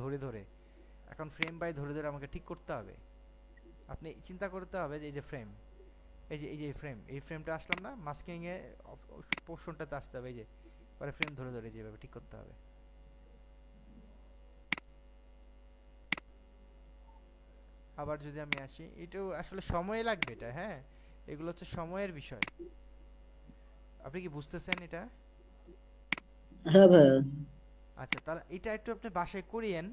ধরে ধরে, এখন ফ্রেম বাই ধরে ধরে আমাকে ঠিক করতে হবে। আপনি চিন্তা করতে হবে যে এই যে ফ্রেম, এই যে ফ্রেম, এই ফ্রেমটা আসলাম না মাস্কিং এ পোর্শনটাতে আসতে হবে, এই যে পরে ফ্রেম ধরে ধরে যেভাবে ঠিক করতে হবে। আবার যদি আমি আসি, এটাও আসলে সময় লাগবে এটা, হ্যাঁ, এগুলো হচ্ছে সময়ের বিষয়। আপনি কি বুঝতেছেন এটা? হ্যাঁ ভাইয়া। আচ্ছা, তাহলে এটা একটু আপনি বাসায় করিয়েন।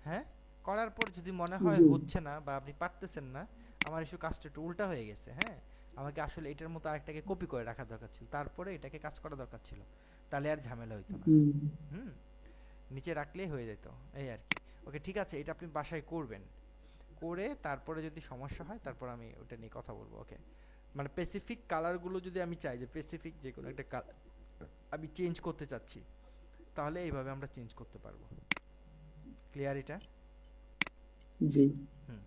হ্যাঁ, করার পর যদি মনে হয় জি। হচ্ছে না বা আপনি পারতেছেন না, আমার ইস্যু কাজটা একটু উল্টা হয়ে গেছে, হ্যাঁ, আমাকে আসলে এটার মতো আরেকটাকে কপি করে রাখা দরকার ছিল, তারপরে এটাকে কাজ করা দরকার ছিল, তাহলে আর ঝামেলা হইতো না। হুম। হুম, নিচে রাখলেই হয়ে যেত, এই আর কি। ওকে, ঠিক আছে, এটা আপনি বাসায় করবেন, করে তারপরে যদি সমস্যা হয় তারপর আমি ওটা নিয়ে কথা বলবো। ওকে, মানে স্পেসিফিক কালারগুলো যদি আমি চাই যে স্পেসিফিক যে কোনো একটা কালার আমি চেঞ্জ করতে চাচ্ছি, তাহলে এইভাবে আমরা চেঞ্জ করতে পারবো। ক্লিয়ার এটা? জি। হুম।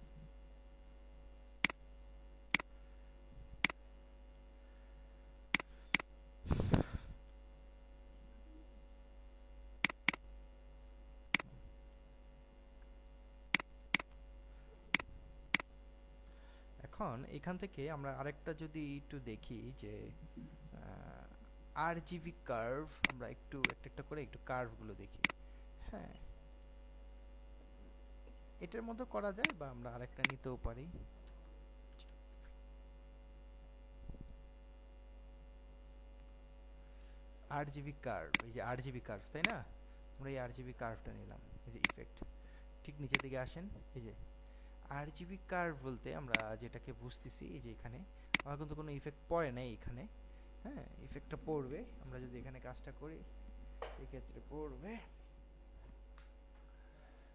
এখন এখান থেকে আমরা আরেকটা যদি একটু দেখি যে আর জিবি কার্ভ, আমরা একটু একটা একটা করে একটু কার্ভগুলো দেখি। হ্যাঁ, এটার মধ্যে করা যায় বা আমরা আরেকটা নিতেও পারি। আর জিবি কার্ভ, এই যে আর জিবি কার্ভ, তাই না? আমরা এই আর জিবি কার্ভটা নিলাম, এই যে ইফেক্ট, ঠিক নিচের দিকে আসেন, এই যে আর জিবি কার্ভ বলতে আমরা যেটাকে বুঝতেছি, এই যে এখানে আমার কিন্তু কোনো ইফেক্ট পড়ে নাই এখানে। হ্যাঁ, ইফেক্টটা পড়বে আমরা যদি এখানে কাজটা করি, এক্ষেত্রে পড়বে।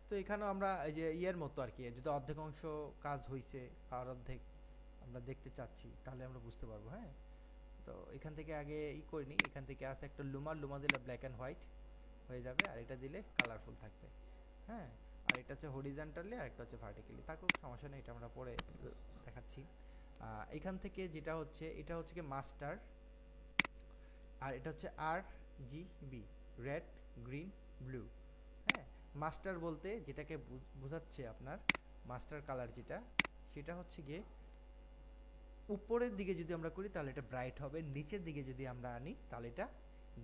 তো এখানেও আমরা এই যে ইয়ের মতো আর কি, যদি অর্ধেক অংশ কাজ হইছে আর অর্ধেক আমরা দেখতে চাচ্ছি, তাহলে আমরা বুঝতে পারবো। হ্যাঁ, তো এখান থেকে আগে করিনি, এখান থেকে আছে একটা লুমা, লুমা দিলে ব্ল্যাক অ্যান্ড হোয়াইট হয়ে যাবে, আর এটা দিলে কালারফুল থাকবে। হ্যাঁ, আর এটা হচ্ছে হরিজন্টালি আর একটা হচ্ছে ভার্টিক্যালি, থাকুক সমস্যা নেই, এটা আমরা পরে দেখাচ্ছি। এখান থেকে যেটা হচ্ছে, এটা হচ্ছে কি মাস্টার, আর এটা হচ্ছে R G B, red, green, blue. হ্যাঁ, মাস্টার বলতে যেটাকে বোঝাচ্ছে আপনার মাস্টার কালার যেটা, সেটা হচ্ছে গিয়ে উপরের দিকে যদি আমরা করি তাহলে এটা ব্রাইট হবে, নিচের দিকে যদি আমরা আনি তাহলে এটা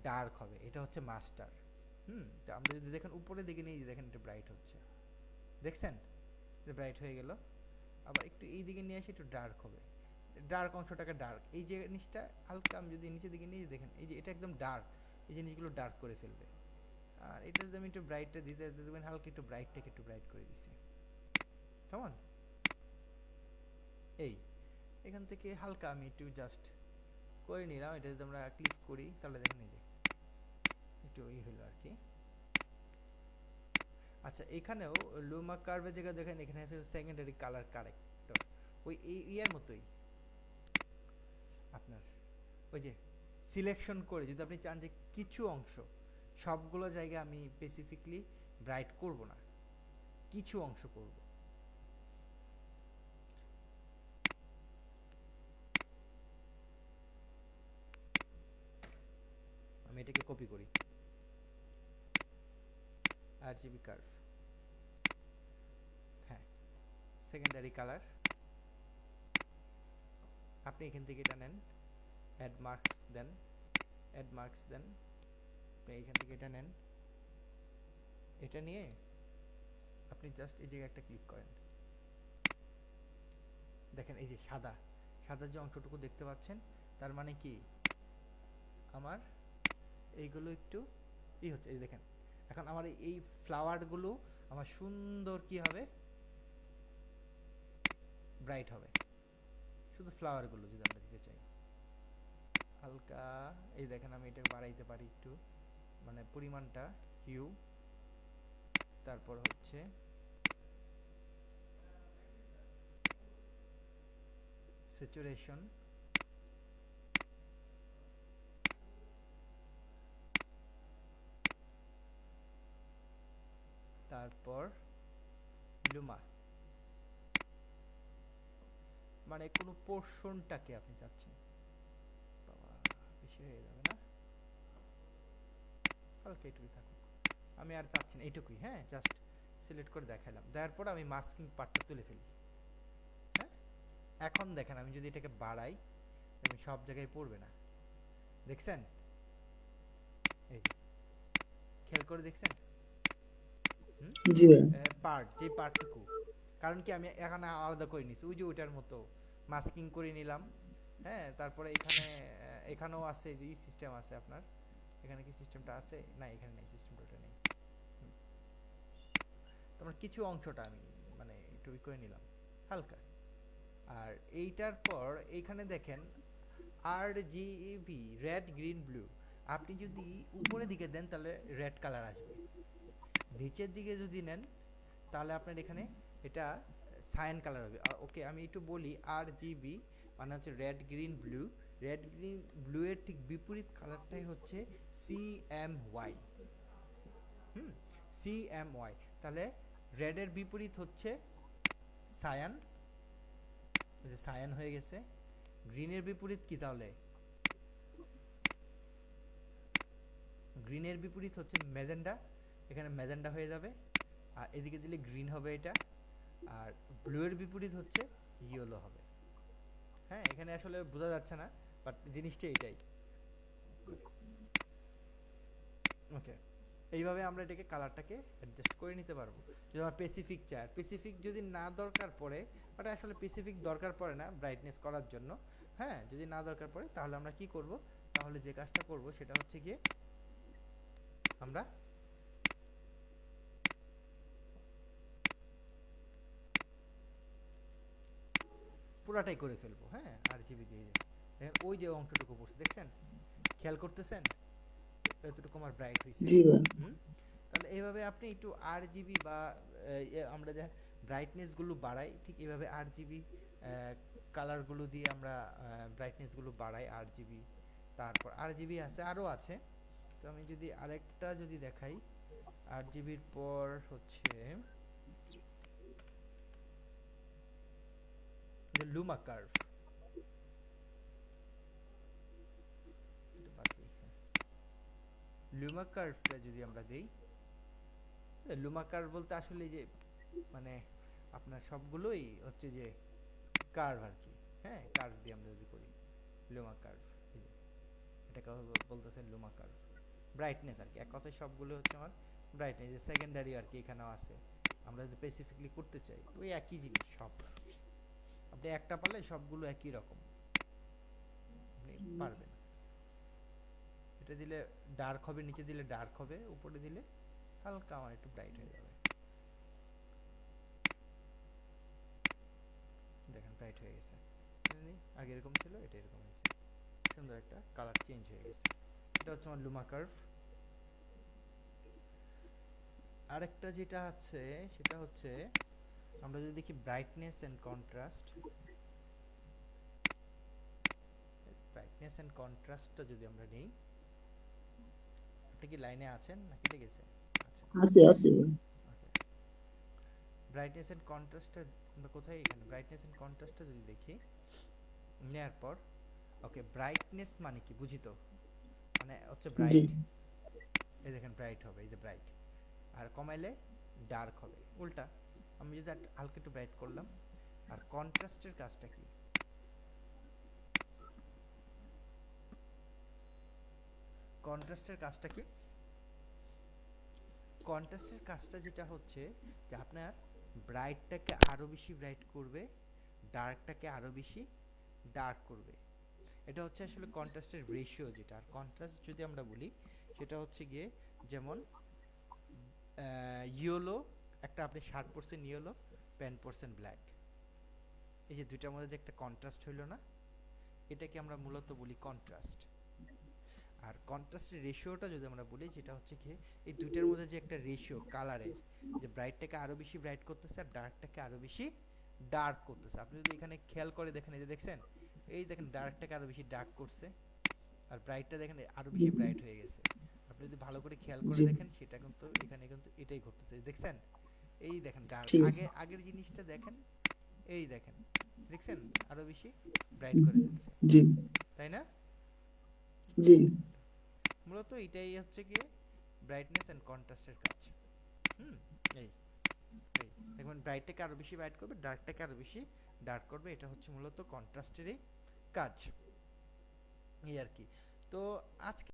ডার্ক হবে, এটা হচ্ছে মাস্টার। তো আমরা যদি দেখেন উপরের দিকে নিয়ে দেখেন এটা ব্রাইট হচ্ছে, দেখছেন, এটা ব্রাইট হয়ে গেল। আবার একটু এই দিকে নিয়ে আসি, একটু ডার্ক হবে, ডার্ক অংশটাকে ডার্ক, এই যে জিনিসটা হালকা আমি যদি নিচের দিকে নিয়ে দেখেন, এই যে এটা একদম ডার্ক, এই জিনিসগুলো ডার্ক করে ফেলবে। আর এটা যদি আমি একটু ব্রাইটটা দিতে দেখবেন হালকা একটু ব্রাইটটাকে একটু ব্রাইট করে দিছি, কেমন? এই এখান থেকে হালকা আমি একটু জাস্ট করে নিলাম, এটা যদি আমরা ক্লিক করি তাহলে দেখেন এই যে একটু হলো আর কি। আচ্ছা, এখানেও লুমা কার্ভের জায়গায় দেখেন এখানে আছে সেকেন্ডারি কালার কারেক্টর, ওই ইয়ার মতোই আপনার, ওই যে সিলেকশন করে যদি আপনি চান যে কিছু অংশ, সবগুলো জায়গায় আমি স্পেসিফিকলি ব্রাইট করব না, কিছু অংশ করব। আমি এটাকে কপি করি, আর জিবি কার্ভ, হ্যাঁ, সেকেন্ডারি কালার, আপনি এখান থেকে এটা নেন, অ্যাড মার্কস দেন, অ্যাড মার্কস দেন, আপনি এখান থেকে এটা নেন, এটা নিয়ে আপনি জাস্ট এই জায়গায় একটা ক্লিক করেন, দেখেন এই যে সাদা, সাদা যে অংশটুকু দেখতে পাচ্ছেন, তার মানে কি আমার এইগুলো একটু হচ্ছে, এই দেখেন এখন আমার এই ফ্লাওয়ারগুলো আমার সুন্দর কি হবে, ব্রাইট হবে, শুধু ফ্লাওয়ারগুলো যদি আমরা দিতে চাই হালকা, এই দেখেন আমি এটা বাড়াইতে পারি একটু, মানে পরিমাণটা, হিউ, তারপর হচ্ছে স্যাচুরেশন, তারপর লুমা, মানে কোনো পোর্শনটাকে আপনি চাচ্ছেন, বাবা বেশি হয়ে যাবে না, হালকা একটু থাকুক, আমি আর চাচ্ছি না এইটুকুই, হ্যাঁ, জাস্ট সিলেক্ট করে দেখালাম, দেওয়ার পর আমি মাস্কিং পার্টটা তুলে ফেলি। হ্যাঁ, এখন দেখেন আমি যদি এটাকে বাড়াই দেখবেন সব জায়গায় পড়বে না, দেখছেন? এই যে খেয়াল করে দেখছেন? হুম, জি ভাইয়া। পার্ট যে পার্টটুকু, কারণ কি আমি এখানে আলাদা করে নিছি ওই যে ওইটার মতো মাস্কিং করে নিলাম। হ্যাঁ, তারপরে এখানে এখানেও আছে যে সিস্টেম আছে আপনার, এখানে কি সিস্টেমটা আছে? না, এখানে নেই, সিস্টেমটা ওটা নেই। তোমার কিছু অংশটা আমি মানে একটু করে নিলাম হালকা। আর এইটার পর এইখানে দেখেন আর জিবি রেড গ্রিন ব্লু, আপনি যদি উপরের দিকে দেন তাহলে রেড কালার আসবে, নিচের দিকে যদি নেন তাহলে আপনার এখানে এটা সায়ান কালার হবে। ওকে, আমি একটু বলি, আর জিবি মানে হচ্ছে red green blue, red green blue এর ঠিক বিপরীত কালারটাই হচ্ছে সিএমওয়াই। হুম, সিএমওয়াই, তাহলে রেড এর বিপরীত হচ্ছে সায়ান, সায়ান হয়ে গেছে। গ্রিনের বিপরীত কি তাহলে? গ্রিনের বিপরীত হচ্ছে ম্যাজেন্ডা, এখানে ম্যাজেন্ডা হয়ে যাবে, আর এদিকে দিলে গ্রিন হবে এটা। আর ব্লু এর বিপরীত হচ্ছে ইয়েলো হবে। হ্যাঁ, এখানে আসলে বোঝা যাচ্ছে না, বাট জিনিসটা এটাই। ওকে, এইভাবে আমরা এটাকে কালারটাকে অ্যাডজাস্ট করে নিতে পারবো। যদি আমার স্পেসিফিক চাই, স্পেসিফিক যদি না দরকার পড়ে, বাট আসলে স্পেসিফিক দরকার পড়ে না ব্রাইটনেস করার জন্য। হ্যাঁ, যদি না দরকার পড়ে তাহলে আমরা কি করব, তাহলে যে কাজটা করব সেটা হচ্ছে গিয়ে আমরা পুরাটাই করে ফেলবো। হ্যাঁ, RGB দিয়ে দেখেন ওই যে অংশটুকু পড়ছে, দেখছেন? খেয়াল করতেছেন এতটুকু আমার ব্রাইট হয়েছে। জি ভাইয়া। হুম, তাহলে এইভাবে আপনি একটু RGB বা আমরা যে ব্রাইটনেসগুলো বাড়াই, ঠিক এইভাবে RGB কালারগুলো দিয়ে আমরা ব্রাইটনেসগুলো বাড়াই RGB। তারপর RGB আছে, আরও আছে। তো আমি যদি আরেকটা যদি দেখাই, RGBর পর হচ্ছে যে লুমা কার্ভ, লুমা কার্ভটা যদি আমরা দেই, লুমা কার্ভ বলতে আসলে যে মানে আপনার সবগুলোই হচ্ছে যে কার্ভ আর কি। হ্যাঁ, কার্ভ দিয়ে আমরা যদি করি লুমা কার্ভ, এটাকে বলতেছেন লুমা কার্ভ, ব্রাইটনেস আর কি। এক কথায় সবগুলো হচ্ছে আমার ব্রাইটনেস, যে সেকেন্ডারি আর কি এখানেও আছে। আমরা যদি স্পেসিফিকলি করতে চাই ওই একই জিনিস সব, আপনি একটা পারলে সবগুলো একই রকম আপনি পারবেন। এটা দিলে ডার্ক হবে, নিচে দিলে ডার্ক হবে, উপরে দিলে হালকা আমার একটু ব্রাইট হয়ে যাবে। দেখেন ব্রাইট হয়ে গেছে, আগে এরকম ছিল, এটা এরকম হয়েছে, সুন্দর একটা কালার চেঞ্জ হয়ে গেছে। এটা হচ্ছে আমার লুমা কার্ভ। আরেকটা যেটা আছে সেটা হচ্ছে আমরা যদি দেখি brightness and contrast, brightness and কন্ট্রাস্টটা যদি আমরা নেই, আপনি কি লাইনে আছেন না কেটে গেছে? আছে আছে ভাইয়া। ব্রাইটনেস এন্ড কন্ট্রাস্টটা আমরা কোথায়, এখানে ব্রাইটনেস এন্ড কন্ট্রাস্টটা যদি দেখি, নেয়ার পর ওকে, ব্রাইটনেস মানে কি বুঝি তো, মানে হচ্ছে জি ব্রাইট, এই দেখেন ব্রাইট হবে, এই যে ব্রাইট, আর কমাইলে ডার্ক হবে, উল্টা। আমি যদি হালকা একটু ব্রাইট করলাম। আর কন্ট্রাস্টের কাজটা কি, কন্ট্রাস্টের কাজটা কি, কন্ট্রাস্টের কাজটা যেটা হচ্ছে যে আপনার ব্রাইটটাকে আরো বেশি ব্রাইট করবে, ডার্কটাকে আরো বেশি ডার্ক করবে। এটা হচ্ছে আসলে কন্ট্রাস্টের রেশিও যেটা। আর কন্ট্রাস্ট যদি আমরা বলি সেটা হচ্ছে গিয়ে যেমন ইয়েলো, একটা আপনি শার্ট পরছেন ইয়েলো, প্যান্ট পরছেন ব্ল্যাক, এই যে দুইটার মধ্যে যে একটা কন্ট্রাস্ট হইল না, এটাকে আমরা মূলত বলি কন্ট্রাস্ট। আর কন্ট্রাস্টের রেশিওটা যদি আমরা বলি যেটা হচ্ছে কি, এই দুইটার মধ্যে যে একটা রেশিও কালারের, যে ব্রাইটটাকে আরো বেশি ব্রাইট করতেছে আর ডার্কটাকে আরো বেশি ডার্ক করতেছে। আপনি যদি এখানে খেয়াল করে দেখেন, এই যে দেখছেন, এই দেখেন ডার্কটাকে আরো বেশি ডার্ক করছে, আর ব্রাইটটা দেখেন আরো বেশি ব্রাইট হয়ে গেছে। আপনি যদি ভালো করে খেয়াল করে জি দেখেন সেটা কিন্তু এখানে কিন্তু এটাই ঘটতেছে, দেখছেন? এই দেখেন ডার্ক, ঠিক আছে। আগে আগের জিনিসটা দেখেন, এই দেখেন, দেখছেন আরো বেশি ব্রাইট করে ফেলছে, জি তাই না? জি মূলত এটাই হচ্ছে গিয়ে ব্রাইটনেস এন্ড কন্ট্রাস্টের কাজ। হুম, এই যেমন ব্রাইটটাকে আরো বেশি ব্রাইট করবে, ডার্কটাকে আরো বেশি ডার্ক করবে। এটা হচ্ছে মূলত কন্ট্রাস্টেরই কাজ, এই আর কি। তো আজকে